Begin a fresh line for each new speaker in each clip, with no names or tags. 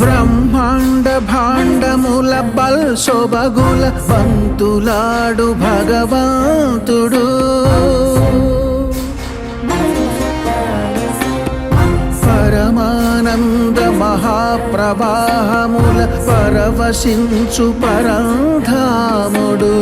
బ్రహ్మాండ భాండముల బల్సొబగుల పంతులాడు భగవంతుడు పరమానంద మహాప్రవాహముల పరవశించు పరంధాముడు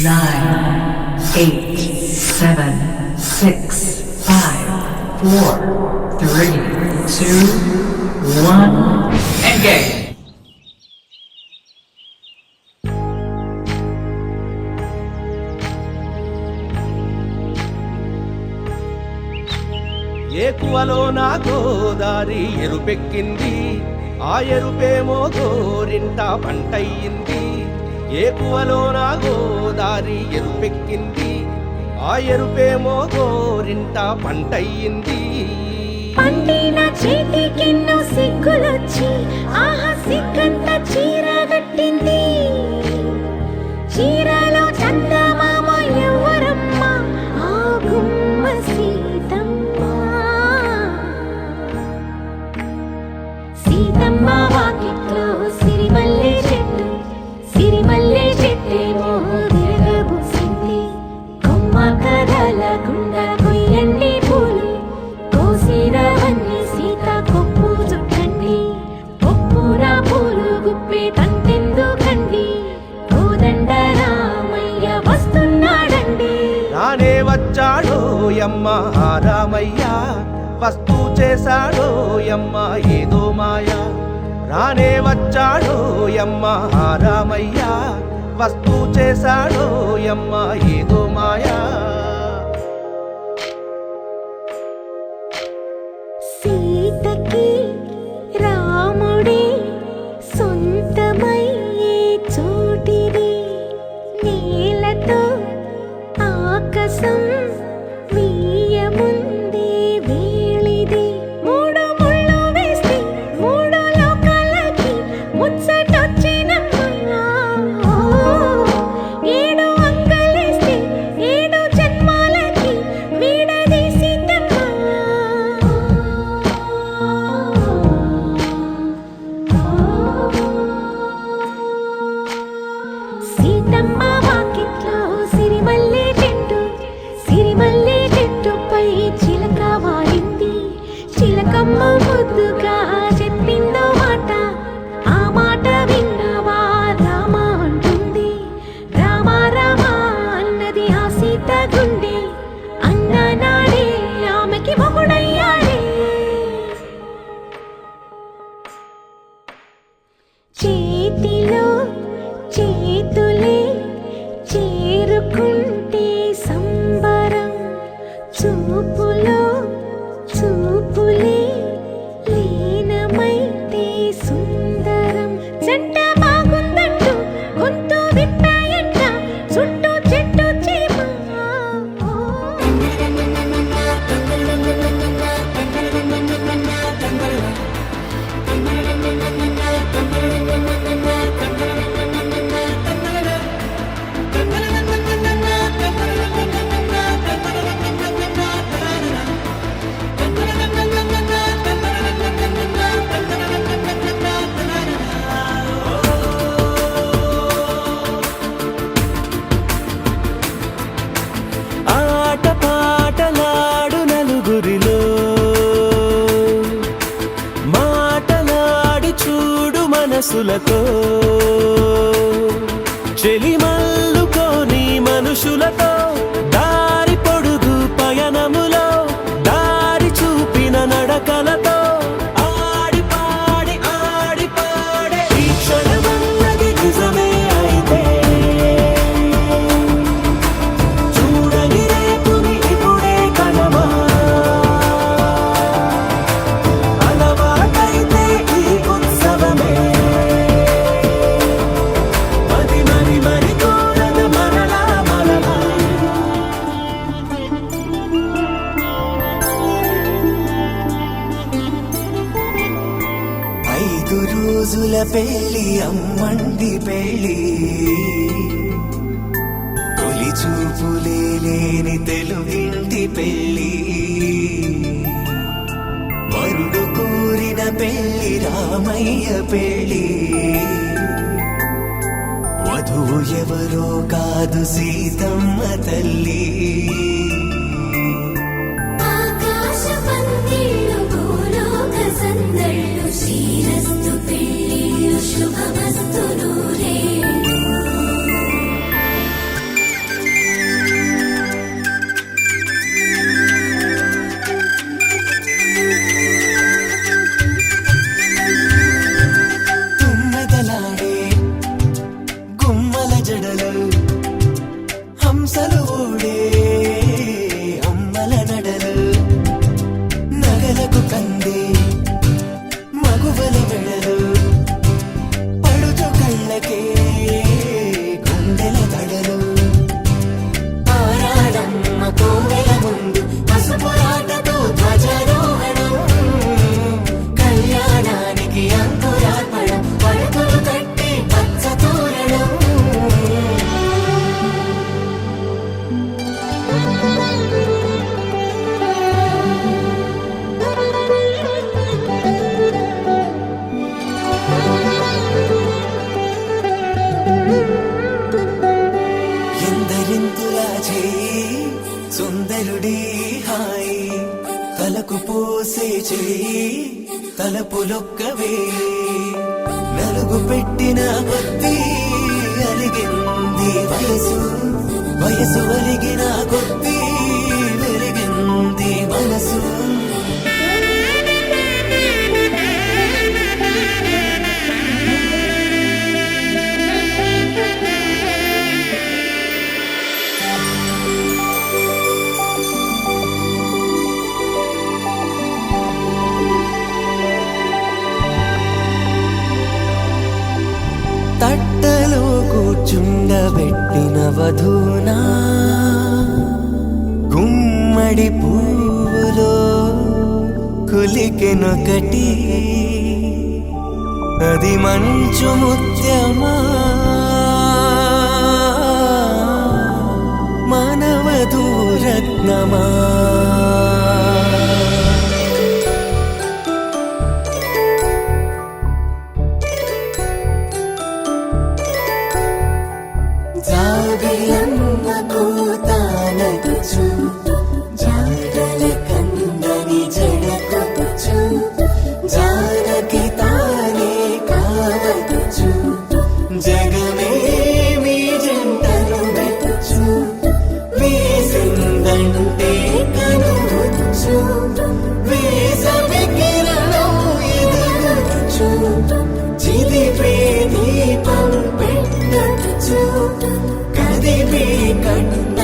Nine, 8, 7, 6, 5, 4, 3, 2, 1, engage!
ఏకువలో నా గోదారి ఎరుపెక్కింది, ఆ ఎరుపేమో గోరింట పంటయ్యింది. ఏకువలో నా గోదారి ఎరుపెక్కింది, ఆ ఎరుపేమో గోరింట పంటయ్యింది.
పండిన చేతికెన్నో సిగ్గులొచ్చి ఆహా సిగ్గంత చీర కట్టింది. చీరలో చందమామ ఎవరమ్మ, ఆ గుమ్మ సీతమ్మ. సీతమ్మ వాకిట్లో సిరిమల్లె చెట్టు, సిరిమల్లె చెట్టేమో విరగబూసింది. కొమ్మ కదలకుండా కొయ్యండి పూలు, కోసిరవన్నీ సీత కొప్పు చుట్టండి. కొప్పున పూలు గుప్పే తంతెందుకండి, కోదండ రామయ్య వస్తున్నాడండి.
రానే వచ్చాడో యమ్మ రామయ్య, వస్తూ చేశాడో యమ్మ ఏదో మాయా. రానే వచ్చాడో యమ్మ రామయ్య, వస్తూ చేశాడో యమ్మ ఏదో మాయా.
సీతకి రాముడే సొంతమయ్యే చోటిది, నేలతో ఆకాశం వీయముందే వేళిది. మూడు ముళ్ళు వేస్తే మూడు లోకాలకి ముచ్చటొచ్చినమ్మా. ఏడు అంగలేస్తే ఏడు జన్మాలకి వీడదీసిద్దమ్మా. సీతమ్మ వాకిట్లో సిరిమల్లె చెట్టు, సిరిమల్లె చెట్టుపై చిలక వాలింది. చిలకమ్మ ముద్దుగా చెప్పిందో మాట, ఆ మాట విన్నవా రామ అంటుంది. రామ రామ అన్నది ఆ సీత గుండె, అన్ననాడే ఆమెకి మొగుడయ్యాడే. చేతిలో చేతులే చేరుకుంటే సంబరం, చూపులో చూపులే లీనమైతే సుందరం. జంట బాగుందంటూ గొంతు విప్పాయంట చుట్టూ చెట్టు చీమ.
ఆట పాటలాడు నలుగురిలో, మాటలాడి చూడు మనసులతో. చెలిమల్లుకోని మనుషులతో దారి పొడుగు పయనములో, దారి చూపిన నడకలతో ఆడి పాడి ఈ క్షణమన్నది నిజమే అయితే. పెళ్ళి అమ్మంది పెళ్ళి తొలి చూపులే లేని తెలుగింటి పెళ్ళి వరుడు కోరిన పెళ్ళి రామయ్య పెళ్ళి వధువు ఎవరో కాదు సీతమ్మ తల్లి
ఆకాశ పందిళ్ళు భూలోక సందళ్ళు శ్రీరస్తు పెళ్ళిళ్ళు శుభమస్తు నూరేళ్ళు
తుమ్మెదలాడే గుమ్మల జడలు హంసలు ఊడే అమ్మల నడలు నగలకు కందే మగువల మెడలు పడుచు కళ్ళకే గుండెల దడలు ఆరాడమ్మ కోవెల ముందు పసుపురాటతో ధ్వజారోహణం కళ్యాణానికి అంకురార్పణం పడకలు కట్టి పచ్చ తోరణం ఎందరింతులా చేయి సుందరుడి హాయి తలకు పోసే చేయి తలపులొక్కవే నలుగు పెట్టిన కొద్దీ అలిగింది వయసు వయసు అలిగిన కొద్దీ వెలిగింది మనసు తట్టలో కూర్చుండబెట్టిన వధూనా గుమ్మడి పువ్వులో కులికెనొకటి అది మంచు ముత్యమా మానవధూరత్నమా
జాబిలమ్మ కూతానగుచు జాడల కందని జడకొచ్చు జానకి తానే కావదుచు
జగమే మీ జంటను
వెతుచు
వేసిందంటే
కనువచ్చు
వేసవి కిరణం
ఎదుగుచు
చిదిపే
దీపం పెట్టచ్చు
కదిపే కట్ట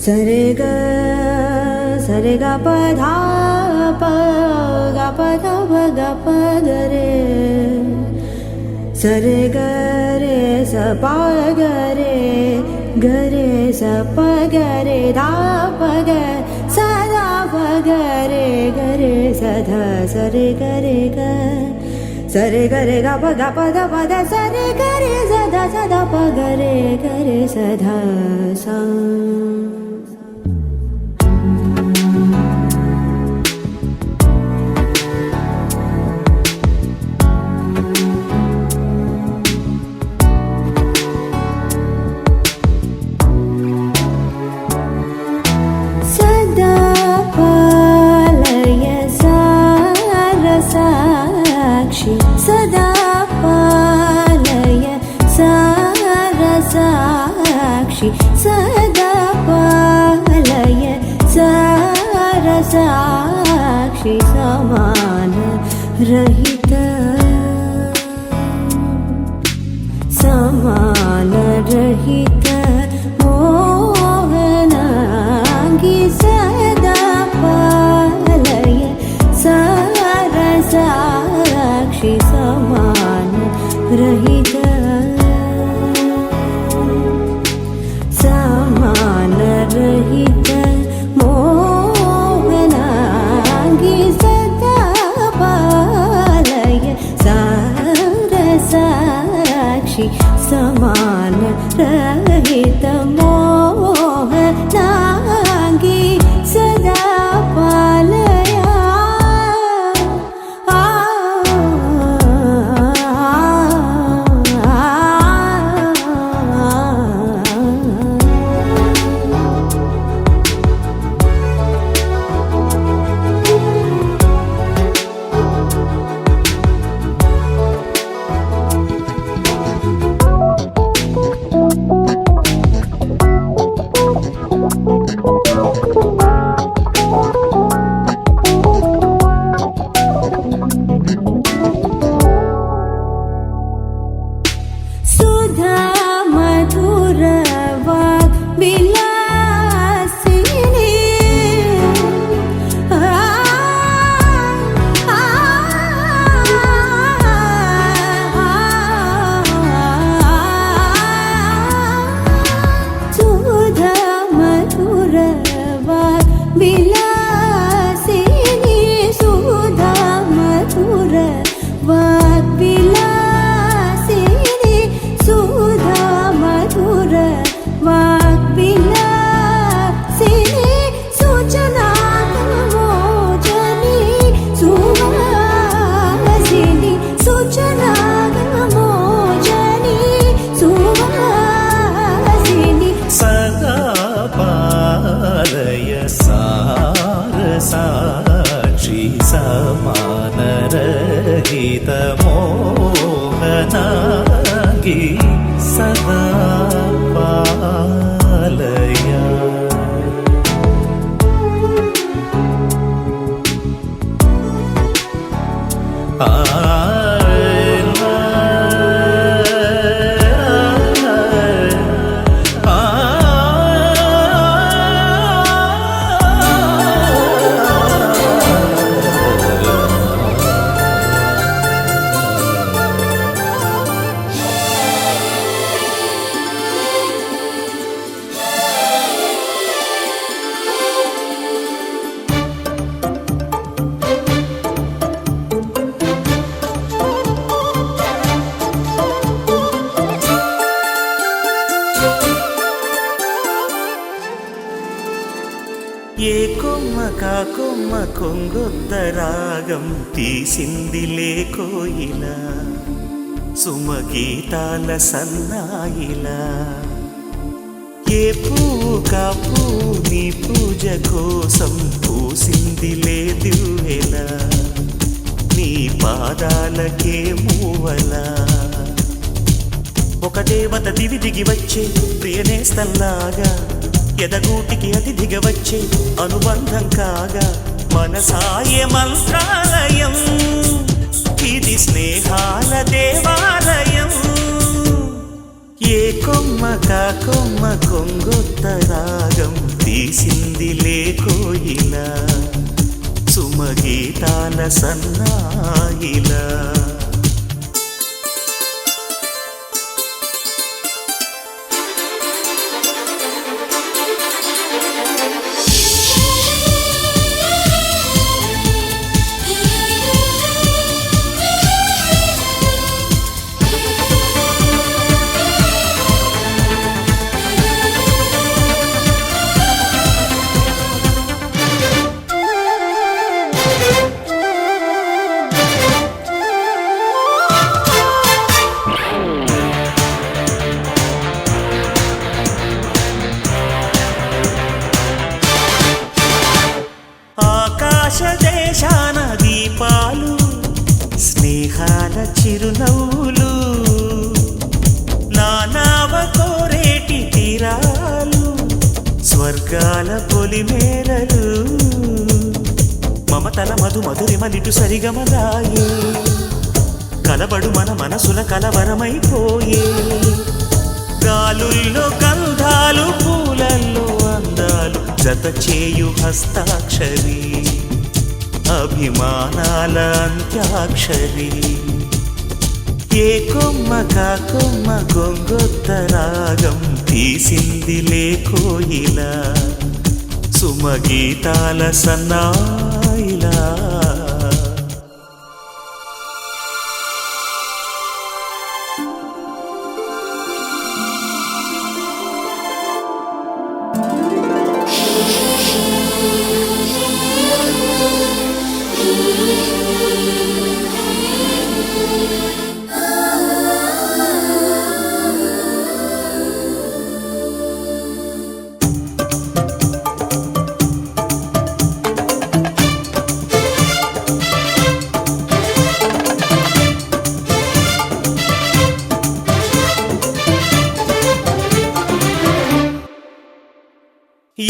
సరే గ సరే గ పధ ప గ పధ ప గ ప గ రే సరే గ రే స ప గ రే స ప గ రే ధా ప గ స ధా ప గ రే స ధ సరే గ రే గ సరే గ రే గ ప ద ప ద సరే గ రే స ధ ప గ రే స ధ స सदा पालय सारसाक्षि सदा पालय सारसाक्षि समान रहित मोहनांगी सदा पालय सारसाक्षि समान रहित मोहनांगी सदा पालय सारसाक्षि समान रहित मोहनांगी सदा पालय
साक्षी समानरहित मोहनांगी सदा पालय ఏ కొమ్మ కా కొమ్మ కొంగొద్ద రాగం తీసిందిలే కోయిలా సుమగీతాల సన్నాయిలా ఏ పువ్వు కా పువ్వు నీ పూజ కోసం పూసిందిలే దివ్వెలా నీ పాదాలకే మూవలా ఒక దేవత దివి దిగి వచ్చే ప్రియనేస్తల్లాగా ఎదగూటికి అతిథిగా వచ్చే అనుబంధం కాగా మనసాయే మంత్రాలయం ఇది స్నేహాల దేవాలయం ఏ కొమ్మ కా కొమ్మ కొంగొత్త రాగం తీసిందిలే కోయిలా సుమగీతాల సన్నాయిలా దేశాన దీపాలు స్నేహాల చిరునవ్వులు నానావ కోరేటి తీరాలు స్వర్గాల పొలిమేరలు మమతల మధు మధురిమలిటు సరిగమలాయే కలబడు మన మనసుల కలవరమైపోయే గాలుల్లో గంధాలు పూలల్లో అందాలు జత చేయు హస్తాక్షరి అభిమానాల అంత్యాక్షరి ఏ కొమ్మ కా కొమ్మ గొంగొత్త రాగం తీసిందిలే కోయిలా సుమగీతాల సన్నాయిలా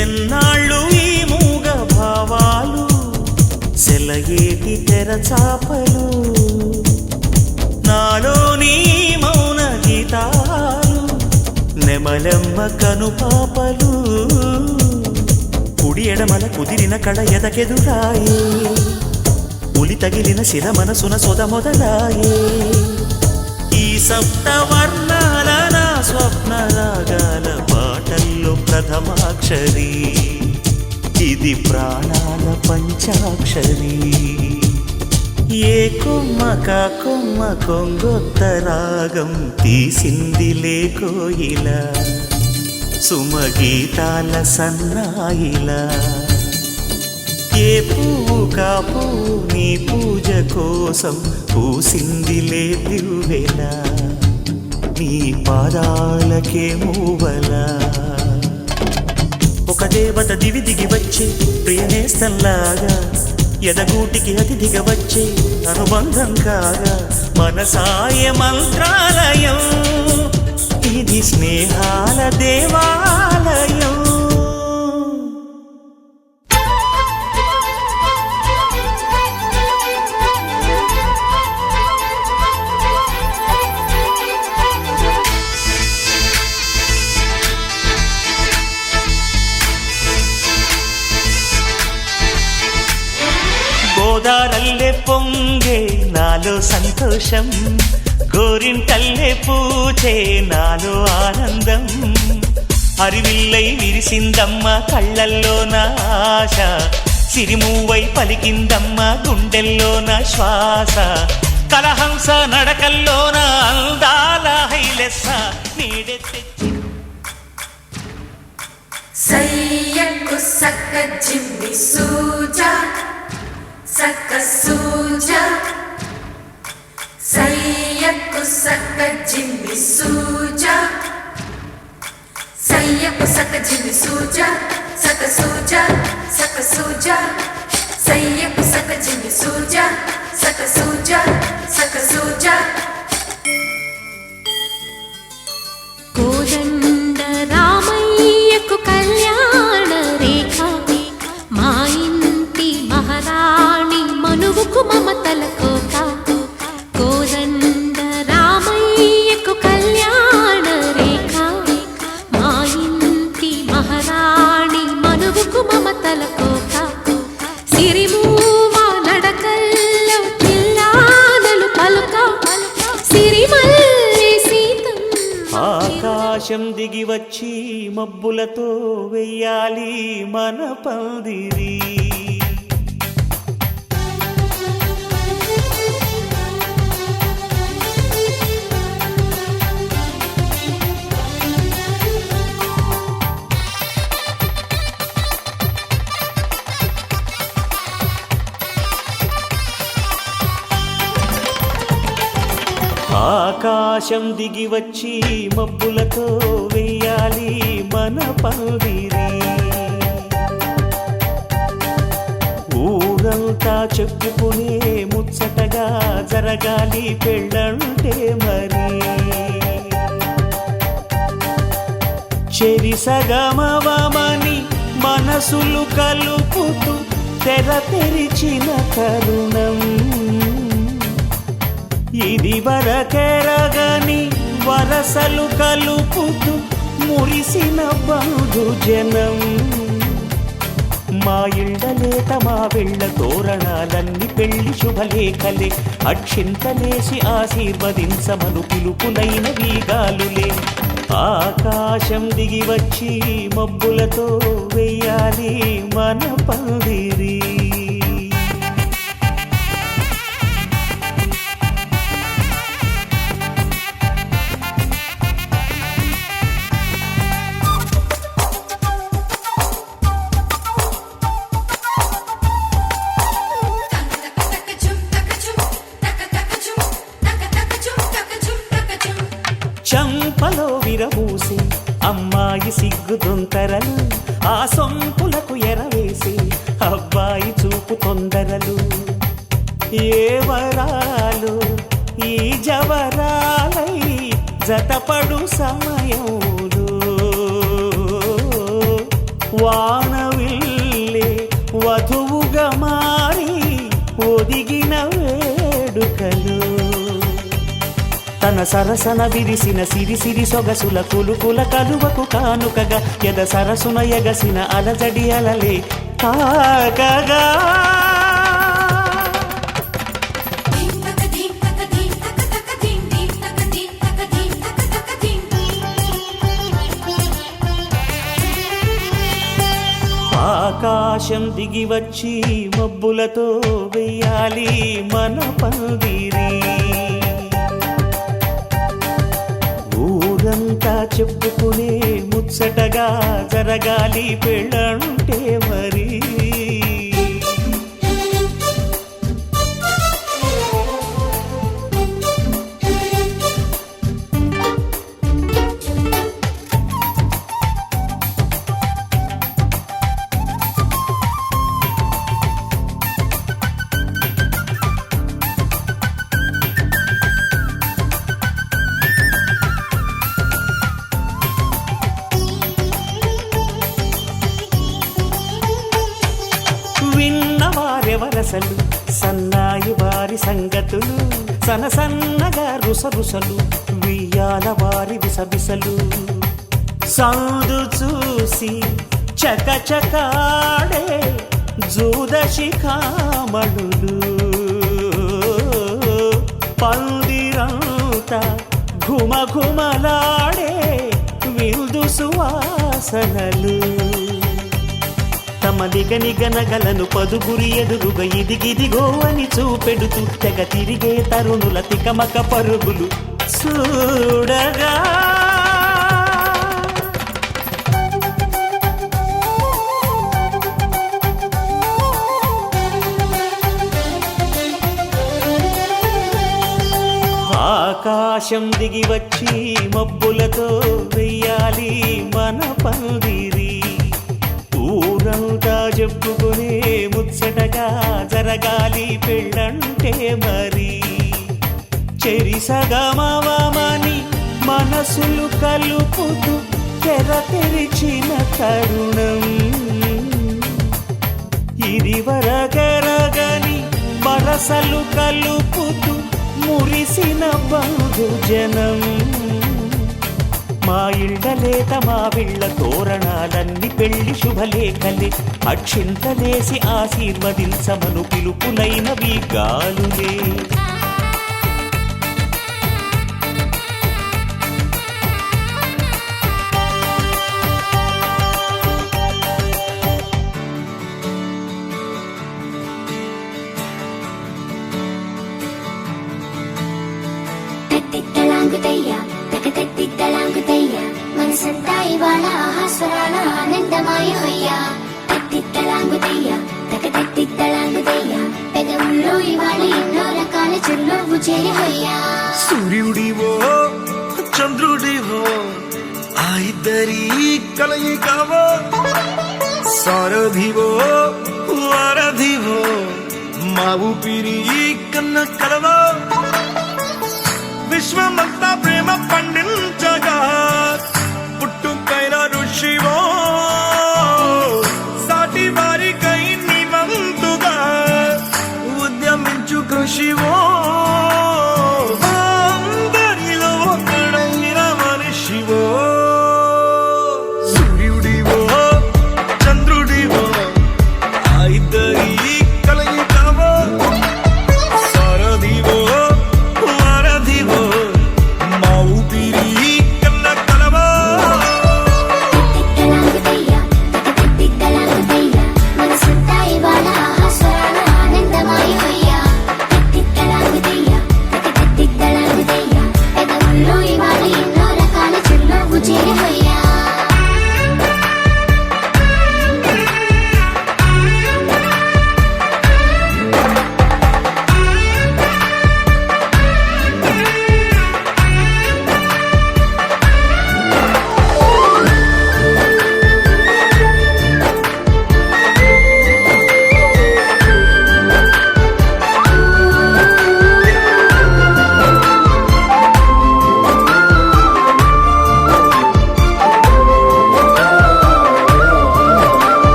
ఎన్నాళ్ళు ఈ మూగ భావాలు సెలయేటి తెరచాపలు నాలోని మౌన గీతాలు నెమలెమ్మ కనుపాపలు కుడి ఎడమల కుదిరిన కడ ఎదకెదురాయే ఉలి తగిలిన శిల మనసున సొద మొదలాయే ఈ సప్త వర్ణాల నా స్వప్న రాగాల పాటల్లో ప్రథమాక్షరి ఇది ప్రాణాల పంచాక్షరి ఏ కొమ్మ కా కొమ్మ కొంగొత్త రాగం తీసిందిలే కోయిలా సుమగీతాల సన్నాయిలా ఏ పువ్వు కా పువ్వు నీ పూజ కోసం పూసిందిలే దివ్వెలా నీ పాదాలకే మూవలా ఒక దేవత దివి దిగి వచ్చే ప్రియనేస్తంలాగా ఎదగూటికి అతిథిగా వచ్చే అనుబంధం కాగా మనసాయ మంత్రాలయం ఇది స్నేహాల దేవాలయం గోదారల్లే పొంగే నాలో సంతోషం గోరింటల్లే పూచే నాలో ఆనందం అరివిల్లై విరిసిందమ్మ కళ్ళల్లో నా ఆశ సిరిమూవై పలికిందమ్మ గుండెల్లో నా శ్వాస కలహంస నడకల్లో నా అందాల హైలెస్స నీడే తెచ్చి
సయ్యకు సక్క జిమ్మి సూజా సక్క సూజా సయ్యకు సక్క జిమ్మి సూజా సయ్యకు సక్క జిమ్మి సూజా సక్క సూజా సక్క సూజా సయ్యకు సక్క జిమ్మి సూజా సక్క సూజా సక్క సూజా
కోదండ రామయ్యకు కళ్యాణ రేఖ మా ఇంటి మహారాణి మనువుకు మమతల కోట కోదండ రామయ్యకు కళ్యాణ రేఖ
ఆకాశం దిగి వచ్చి మబ్బులతో వెయ్యాలి మన పందిరి. ఆకాశం దిగి వచ్చి మబ్బులతో వెయ్యాలి మన పందిరి. ఊరంతా చెప్పుకునే ముచ్చటగా జరగాలి పెళ్ళంటే మరి. చెరిసగమవమని మనసులు కలుపుతూ తెర తెరిచిన తరుణం. ఇది వరకెరగని వరసలు కలుపుతూ మురిసిన బంధుజనం. మా ఇళ్ళలేత మా వెళ్ళ తోరణాలన్నీ పెళ్లి శుభలేఖలే. అక్షింతలేసి ఆశీర్వదించమను పిలుపులైన వీగాలులే. ఆకాశం దిగి వచ్చి మబ్బులతో వెయ్యాలి మన పందిరి. చంపలో విరబూసి అమ్మాయి సిగ్గు దొంతరలు. ఆ సొంపులకు ఎరవేసి అబ్బాయి చూపు తొందరలు. ఏ వరాలు ఈ జవరాలై జతపడు సమయంలో. వానవిల్లే వధువుగా మారి ఒదిగిన వేడుకలు. తన సరసన విరిసిన సిరిసిరి సొగసుల కులుకుల కలువకు కానుకగా ఎద సరసున ఎగసిన అలజడి అలలే తాకగా. ఆకాశం దిగి వచ్చి మబ్బులతో వెయ్యాలి మన పందిరి. ఊరంతా చెప్పుకునే ముచ్చటగా జరగాలి పెళ్ళంటే మరి. విన్నవారెవరసలు సన్నాయి వారి సంగతులు. సనసన్నగా రుసరుసలు వియ్యాల వారి విసబిసలు. సందు చూసి చకచకాడే జూదశిఖామణులు. పందిరంతా ఘుమఘుమలాడే విందు సువాసనలు. తమ నిగనిగనగలను పదుగురి ఎదురుగా ఇదిగిదిగో అని చూపెడుతూ తెగ తిరిగే తరుణుల తికమక పరుగులు చూడగా. ఆకాశం దిగి వచ్చి మబ్బులతో వెయ్యాలి మన పందిరి. ఊరంతా చెప్పుకునే ముచ్చటగా జరగాలి పెళ్ళంటే మరి. చెరిసగమవమని మనసులు కలుపుతూ తెర తెరిచిన తరుణం. ఇది వరకెరగని వరసలు కలుపుతూ మురిసిన బంధుజనం. మా ఇళ్ళలేత మా విళ్ళ తోరణాలన్నీ పెళ్లి శుభలేఖలే. అక్షింతలేసి ఆశీర్వదించమను పిలుపులైనవి గాలులే.
చేరిపోయా
సూర్యుడివో చంద్రుడివో ఆ ఇద్దరి కలయికవో సారథివో వారధివో మా ఊపిరి కన్న కలవో విశ్వమంతా ప్రేమ పండించగా పుట్టుకైన ఋషివో సాటి వారికై నివంతుగా ఉద్యమించు కృషివో అందరిలో ఒకడైన మనిషివో సూర్యుడివో చంద్రుడివో ఆ ఇద్దరి కలయికవో సారథివో వారధివో మా ఊపిరి కన్న కలవో
తిక్కలాగుతయ్యా తిక్కలాగుతయ్యా మనసంతా ఇవాళ ఆస్వాదన ఆనందమయమయ్యా తిక్కలాగుతయ్యా తిక్కలాగుతయ్యా పెదవుల్లో ఇవాళ ఎన్నో రకాల చిరునవ్వు చేరిపోయా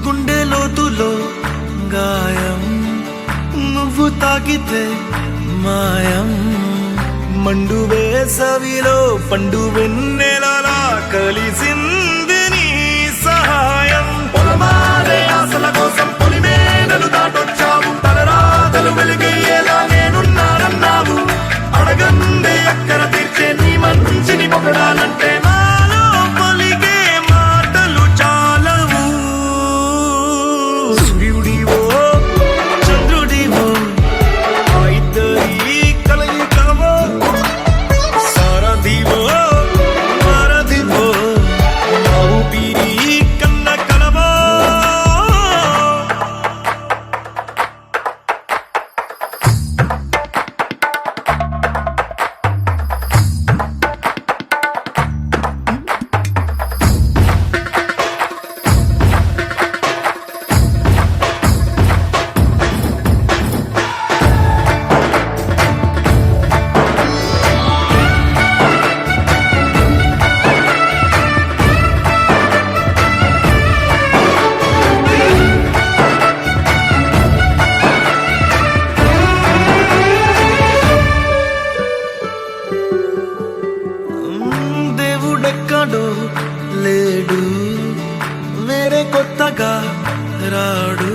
గుండె లోతులో గాయం నువ్వు తాకితే మాయం మండు వేసవిలో పండు వెన్నెలలా కలిసింది నీ సహాయం పొలమారే ఆశల కోసం పొలిమేనలు దాటొచ్చావు తలరాతలు వెలుగయ్యేలా నేనున్నానన్నావు అడగందే అక్కర తీర్చే నీ మంచిని పొగడాలంటే నాలో పలికే మాటలు చాలవు సూర్యుడివో చంద్రుడివో ఆ ఇద్దరి కలయికవో సారథివో వారధివో మా ఊపిరి కన్న కలవో దేవుడెక్కడో లేడు వేరే కొత్తగా రాడు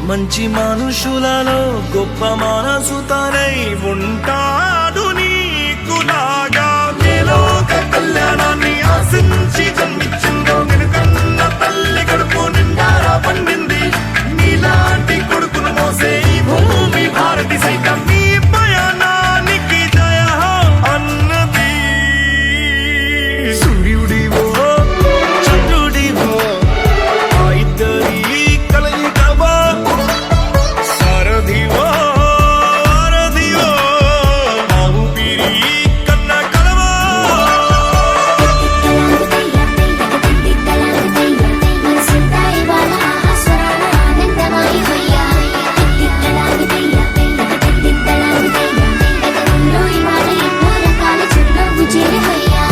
మంచి మనుషులలో గొప్ప మనసు తనై ఉంటాడు నీకులాగా నేలోక కళ్యాణాన్ని ఆశించి జన్మించిందో నిన్నుకన్న తల్లి కడుపు నిండారా పండింది నీలాంటి కొడుకును మోసే ఈ భూమి భారతి సైతం నీ పయనానికి జయ అన్నది సూర్యుడివో చంద్రుడివో ఆ ఇద్దరి కలయికవో సారథివో వారధివో మా ఊపిరి కన్న కలవో
మనసంతా ఇవాళ ఆస్వాదన ఆనందమయమయ్యా తిక్కలాగుతయ్యా పెదవుల్లో ఇవాళ ఎన్నో రకాల చిరునవ్వు చేరిపోయా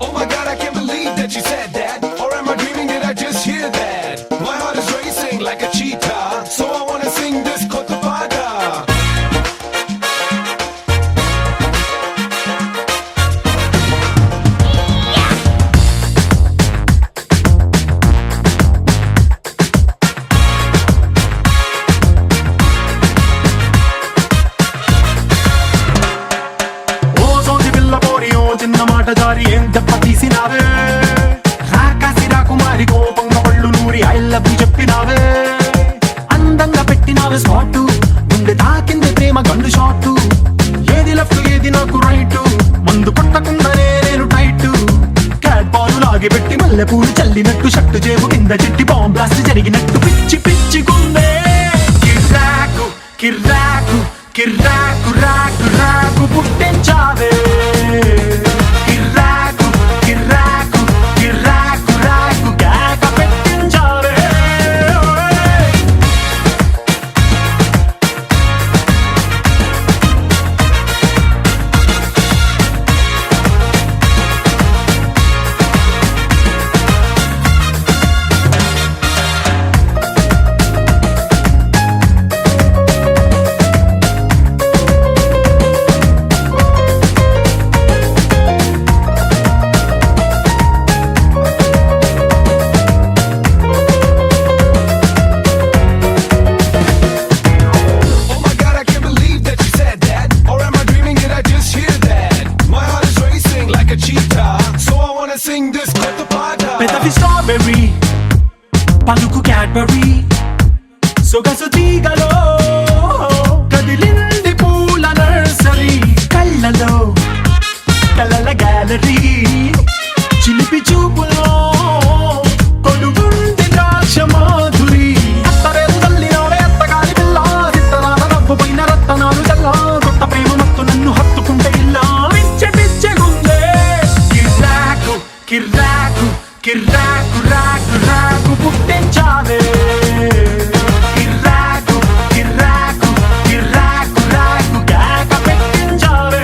Oh my god, I can't believe that you said that. Or am I dreaming? Did I just hear that? My heart is racing like a cheetah. So I wanna sing this Copacabana.
ఓ సోది పిల్ల పోరి ఓ చిన్న మాట జారి ఏం దెబ్బ తీసినావే రాకాసి రాకుమారి కోపంగా పళ్ళు నూరి ఐ లవ్ యు చెప్పినావే అందంగా పెట్టినావే స్పాటు గుండె తాకింది ప్రేమ గండు షాటు ఏది లెఫ్ట్ ఏది నాకు రైట్ మందు కొట్టకుండానే నేను టైట్ క్యాట్ బాలు లాగిపెట్టి మల్లె పూలు చల్లినట్టు షట్టు జేబు కింద చిట్టి బాంబ్ బ్లాస్ట్ జరిగినట్టు పిచ్చి పిచ్చి గుండే కిర్రాకు కిర్రాకు కిర్రాకు రాకు రాకు పుట్టించావే కిర్రాకు కిర్రాకు కిర్రాకు రాకు కేక పెట్టించావే
Oh my god, I can't believe that you said that. Or am I dreaming? Did I just hear that? My heart is racing like a cheetah. So I wanna sing this Kottapada.
పెదవి strawberry పలుకు Cadbury సొగసు తీగలో కదిలింది పూల nursery కళ్ళలో కలల gallery చిలిపి చూపులో కొడుగుంది ద్రాక్ష మాధురి అత్తరేదు తల్లినోవే అత్తగారి పిల్ల చిత్తరాల రవ్వు పైన రత్తనాలు జల్లా కొత్త ప్రేమ మత్తు నన్ను హత్తుకుంటే ఇల్లా పిచ్చ పిచ్చగుందే కిర్రాకు కిర్రాకు కిర్రాకు రాకు రాకు పుట్టించావే కిర్రాకు కిర్రాకు కిర్రాకు రాకు కేక పెట్టించావే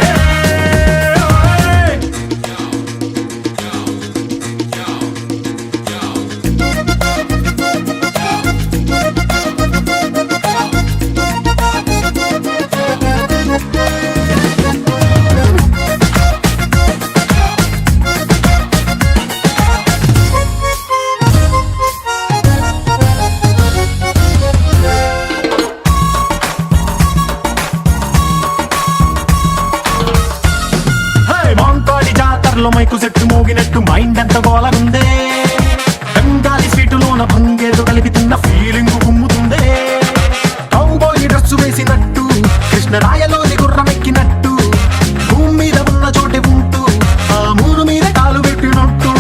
మాంకాళి జాతరలో మైకు సెట్టు మోగినట్టు మైండ్ ఎంత గోలగుందే బెంగాలీ స్వీటులోన భంగేదో కలిపి తిన్న ఫీలింగ్ కుమ్ముతుందే కౌబాయ్ డ్రెస్సు వేసినట్టు కృష్ణరాయలోని గుర్రమెక్కినట్టు భూమి మీద ఉన్న చోటే ఉంటూ ఆ మూరు మీద కాలు పెట్టినట్టు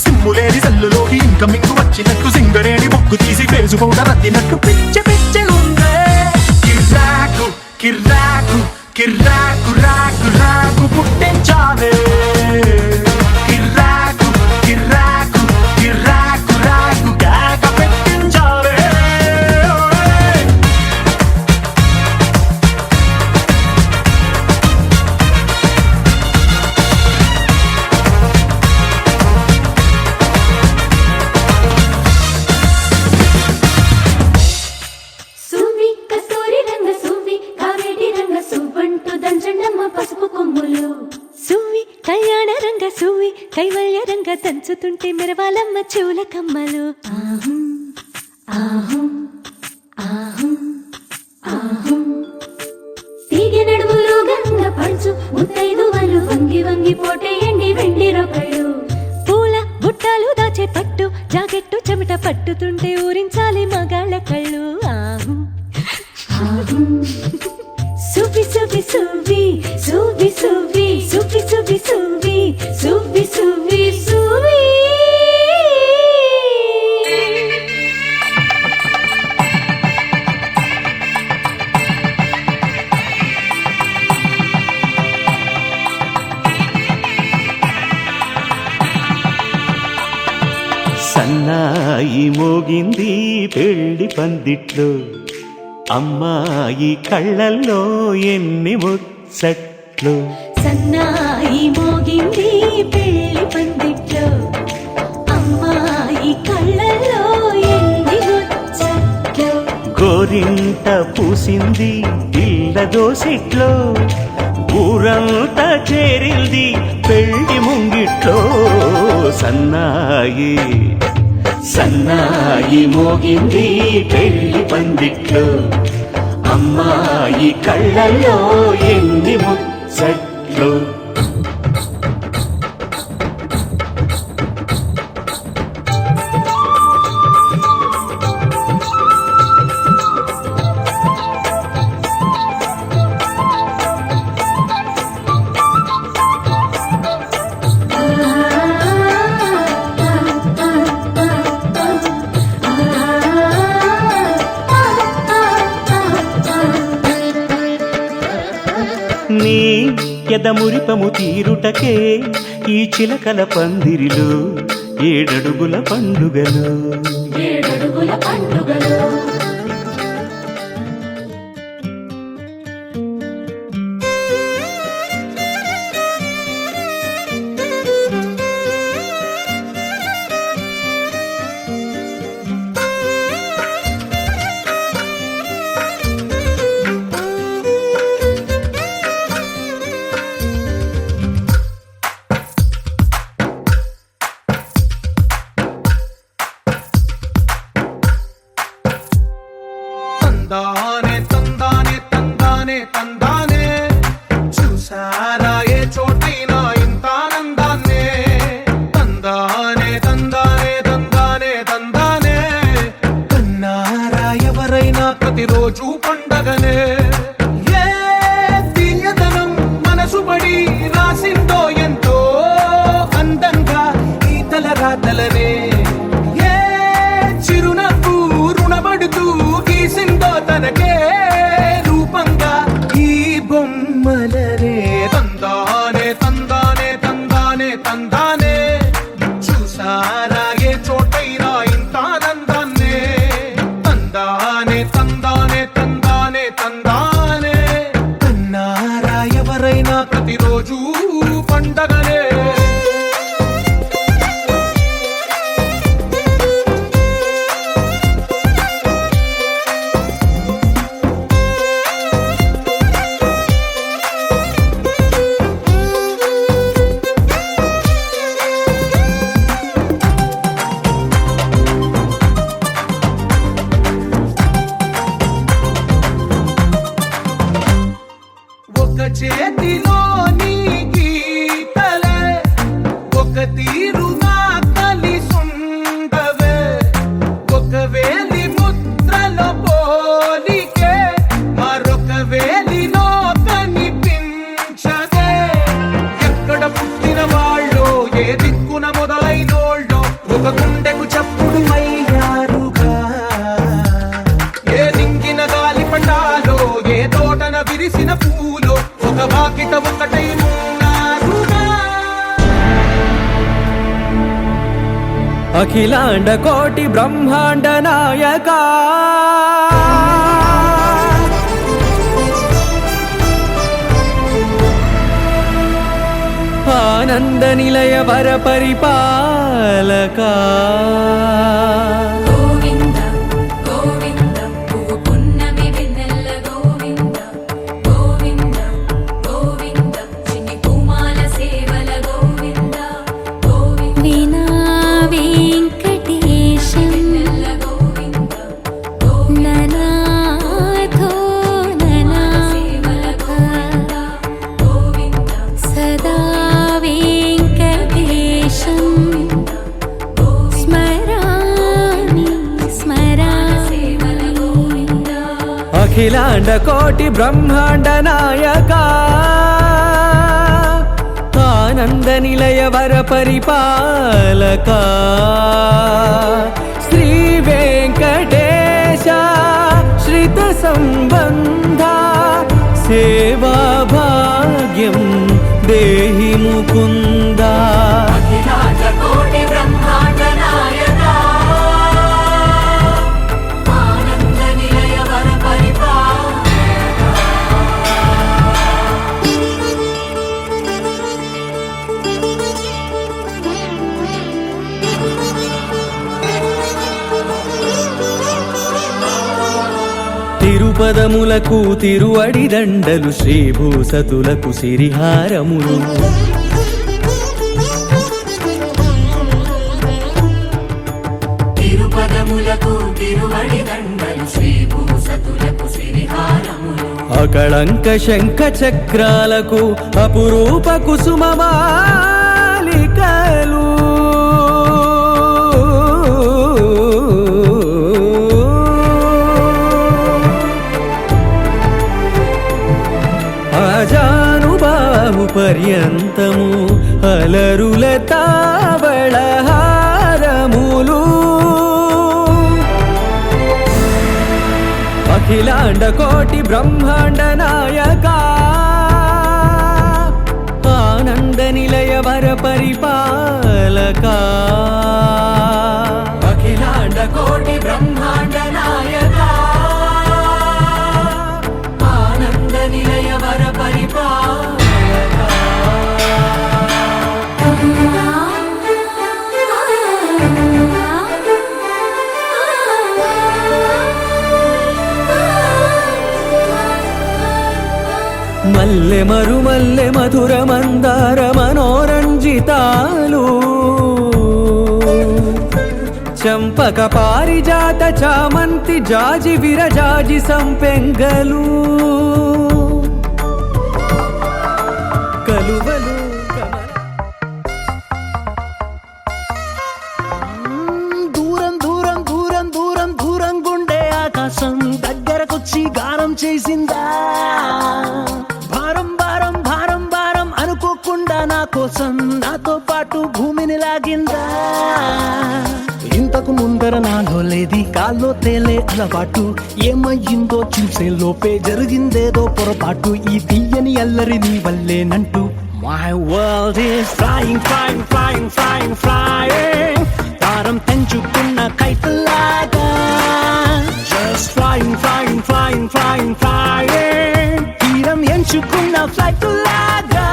సిమ్ములేని సెల్లులోకి ఇన్కమింగ్ వచ్చినట్టు సింగరేణి బొగ్గు తీసి ఫేసు పౌడర్ అద్దినట్టు పిచ్చి పిచ్చి ఉందే కిర్రాకు కిర్రాకు కిర్రాకు రాకు రాకు పుట్టించావే కిర్రాకు కిర్రాకు కిర్రాకు రాకు కేక పెట్టించావే
సువ్వి కస్తూరి రంగ సువ్వి కావేటి రంగ సువ్వంటూ దంచండమ్మ పసుపు కొమ్ములు
సువ్వి కళ్యాణ రంగ సువ్వి కైవల్య రంగ దంచుతుంటే మెరవాలమ్మ చెవుల కమ్మలు
ఆహుం ఆహుం ఆహుం ఆహుం తీగె నడుములు గంగ పడుచు ముత్తైదువలు వంగి వంగి పోటేయండి వెండి రొకళ్ళు
పూల బుట్టాలు దాచే పట్టు జాకెట్టు చెమట పట్టుతుంటే ఊరించాలి మగాళ్ళ కళ్ళు ఆహు
ఆహుం సువ్వి సువ్వి సువ్వి సువ్వి సువ్వి సువ్వి సువ్వి సువ్వి సువ్వి సువ్వి సువ్వి
సన్నాయి మోగింది పెళ్లి పందిట్లో అమ్మాయి కళ్ళల్లో ఎన్ని ముచ్చట్లు
సన్నాయి మోగింది పెళ్లి పందిట్లో అమ్మాయి కళ్ళల్లో ఎన్ని ముచ్చట్లు
గోరింట పూసింది పిల్ల దోసిట్లో ఊరంతా చేరింది పెళ్లి ముంగిట్లో సన్నాయి సన్నాయి మోగింది పెళ్లి పందిట్లో అమ్మాయి కళ్ళల్లో ఎన్ని ముచ్చట్లు నీ ఎదమురిపము తీరుటకే ఈ చిలకల పందిరిలో 7 అడుగుల పండుగలు.
7 అడుగుల పండుగలు.
తందానే తందానే తందానే తందానే చూసారా ఏ చోటైనా ఇంత ఆనందాన్నే తందానే తందానే తందానే తందానే కన్నారా ఎవరైనా ప్రతిరోజు పండగనే ఏ తీయదనం మనసు పడి రాసిందో ఎంతో అందంగా ఈ తల రాతలనే ఏ చిరునవ్వు రుణపడుతూ గీసిందో తనకే రూపంగా ఈ బొమ్మలనే తందానే తందానే తందానే తందానే చూసారా ఏ చోటైనా ఇంత ఆనందాన్నే తందానే తందానే తందానే తందానే కన్నారా ఎవరైనా ప్రతిరోజు పండగనే. ఒక చేతిలో నీ గీతలే ఒక తీరుగా కలిసుండవే ఒక వేలి ముద్రలో పోలికే మరొక వేలిలో కనిపించదే ఎక్కడ పుట్టిన వాళ్ళో ఏ దిక్కున మొదలైనోళ్ళో ఒక గుండెకు చప్పుడు అయ్యారుగా ఏ దింగిన గాలి పండాలో ఏ తోటన విరిసిన పూలో ఒక వాకిట ఒకటై ఉన్నారుగా.
అఖిలాండ కోటి బ్రహ్మాండ నాయక ఆనంద నిలయ వర పరిపాలక
గోవింద గోవింద పువ్వు పున్నమి వెన్నెల గోవింద గోవింద గోవింద చిన్ని పూమాల సేవల గోవింద గోవింద
వీణా వెంకటేశం
వెన్నెల గోవింద
ననాథో
సేవల గోవింద గోవింద
సదా వెంకటేశం స్మరామి స్మరామి
సేవల గోవింద
అఖిలాండ కోటి బ్రహ్మాండ నాయక ఆనంద నిలయ వర పరిపాలక శ్రీ వెంకటేశ శ్రిత సంబంధ సేవా భాగ్యం దేహి ముకుంద.
అఖిలాండ కోటి బ్రహ్మాండ నాయక ఆనంద నిలయ వర
తిరుపదములకు తిరువడి దండలు శ్రీభూసతులకు సిరిహారములు
తిరుపదములకు తిరువడి దండలు శ్రీభూసతులకు సిరిహారములు
అకళంక శంఖ చక్రాలకు అపురూప కుసుమమాలికలు ఆజానుబాహు పర్యంతము అలరుల తావళహారములు అఖిలాండ కోటి బ్రహ్మాండ నాయక ఆనంద నిలయ వర పరిపాలకా అఖిలాండ కోటి బ్రహ్మాండ నాయక ఆనంద నిలయ వర పరిపాలకా మల్లె మరుమల్లె మధుర మందార మనోరంజితాలు చంపక పారిజాత చామంతి జాజి విరజాజి సంపెంగలు కలువలు
దూరం దూరం దూరం దూరం దూరం గుండె ఆకాశం దగ్గరకొచ్చి గానం చేసిందా భారం భారం భారం భారం అనుకోకుండా నా కోసం నాతో పాటు భూమిని లాగిందా ఇంతకు ముందర నాలో లేది కాల్లో తేలే అలవాటు ఏమయ్యిందో చూసే లోపే జరిగిందేదో పొరపాటు ఈ తీయని అల్లరి నీ వల్లేనంటూ My world is flying, flying, flying, flying, flying తారం తెంచుకున్న కైతలాగా Just flying, flying, flying, flying, flying తీరం ఎంచుకున్న ఫ్లైట్ లాగా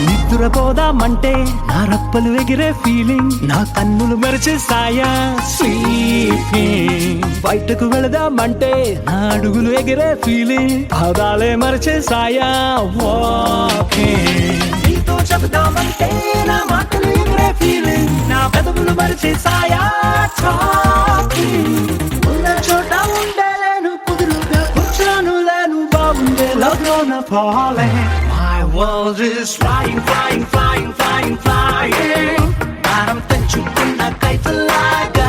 నిద్రపోదామంటే నా రప్పలు ఎగిరే ఫీలింగ్ నా కన్నులు మెరిచే సాయా స్లీపింగ్ బయటకు వెళదామంటే నా అడుగులు ఎగిరే ఫీలింగ్ పాదాలే మరిచే సాయా వాకింగ్ నీతో చెబుదామంటే నా మాటలు ఎగిరే ఫీలింగ్ నా పెదవులు మరిచే సాయా టాకింగ్ ఉన్న చోట ఉండలేను కుదురుగా కూర్చోను లేను బాగుండే లవ్లోన పాలే world is flying, flying, flying, flying, flying భారం తెంచుకున్న కైతలాగా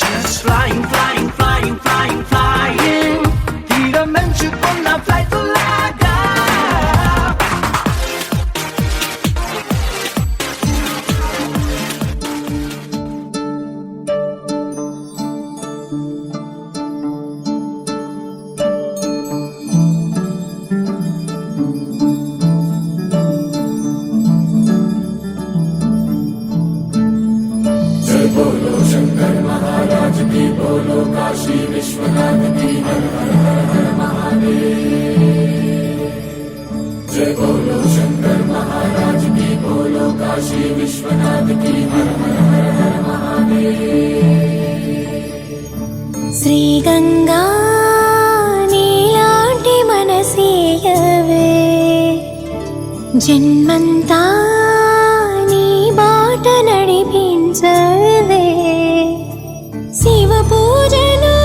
Just flying, flying, flying, flying, flying తీరం ఎంచుకున్న ఫ్లైట్ లాగా
శ్రీ గంగా నీలాంటి మనసీయవే జన్మంతా నీ బాట నడిపించవే శివ పూజలు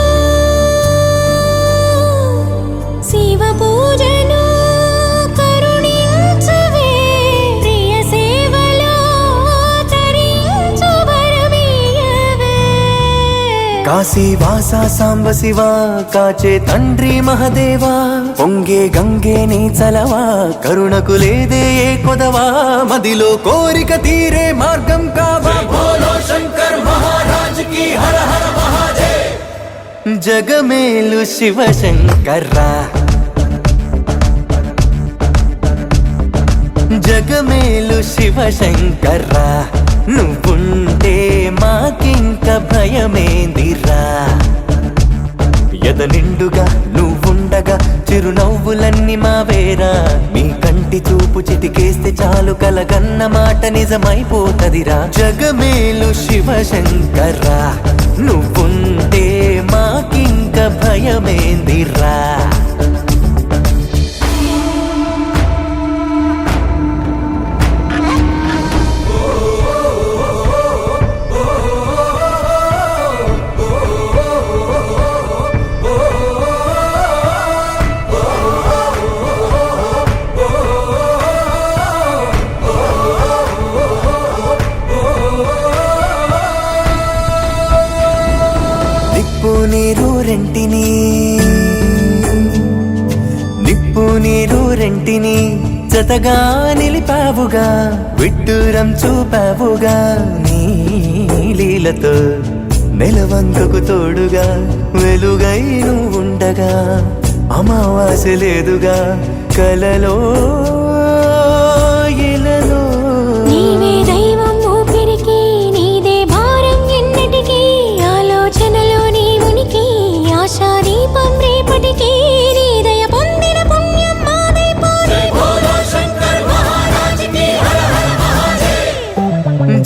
శివ పూజలు కరుణించవే ప్రియ సేవలో తరించు వరమీయవే
కాశీ వాసా సాంబ శివ కాచే తండ్రి మహదేవా పొంగే గంగే నీ చలవా కరుణకు లేదే ఏ కొదవా మదిలో కోరిక తీరే మార్గం కావా బోలో శంకర్ మహారాజ్ కి హర హర మహాదేవ్ జగమేలు శివ శంకర్రా జగమేలు శివ శంకర్రా నువ్వుంటే మాకింక భయమేందిరా ఎద నిండుగా నువ్వుండగా చిరునవ్వులన్నీ మావేరా మీ కంటి చూపు చిటికేస్తే చాలు కలగన్న మాట నిజమైపోతదిరా జగమేలు శివ శంకర్రా నువ్వుంటే మాకింక భయమేందిరా రెంటిని నిప్పు నీరు రెంటిని జతగా నిలిపావుగా విడ్డూరం చూపావుగా నీ లీలతో నెలవంకకు తోడుగా వెలుగై నువ్వుండగా అమావాస్య లేదుగా కలలో ఇలలో
నీవే దైవం ఊపిరికి నీదే భారం ఎన్నటికీ ఆలోచనలో నీ ఉనికి ఆశా దీపం రేపటికి నీ దయ పొందిన పుణ్యం మాదైపోయి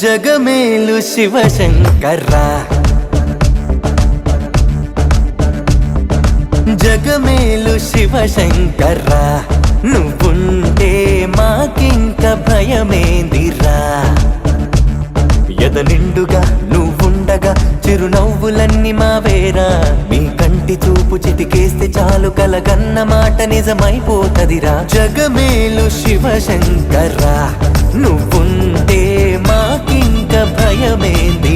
జగమేలు శివశంకర్రా జగమేలు శివశంకర్రా నువ్వుంటే మాకింక భయమేందిరా ఎద నిండుగా నువ్వుండగా చిరునవ్వులన్నీ మావేరా మీ కంటి చూపు చిటికేస్తే చాలు కలగన్న మాట నిజమైపోతదిరా జగమేలు శివశంకర్రా నువ్వుంటే మాకింక భయమేంది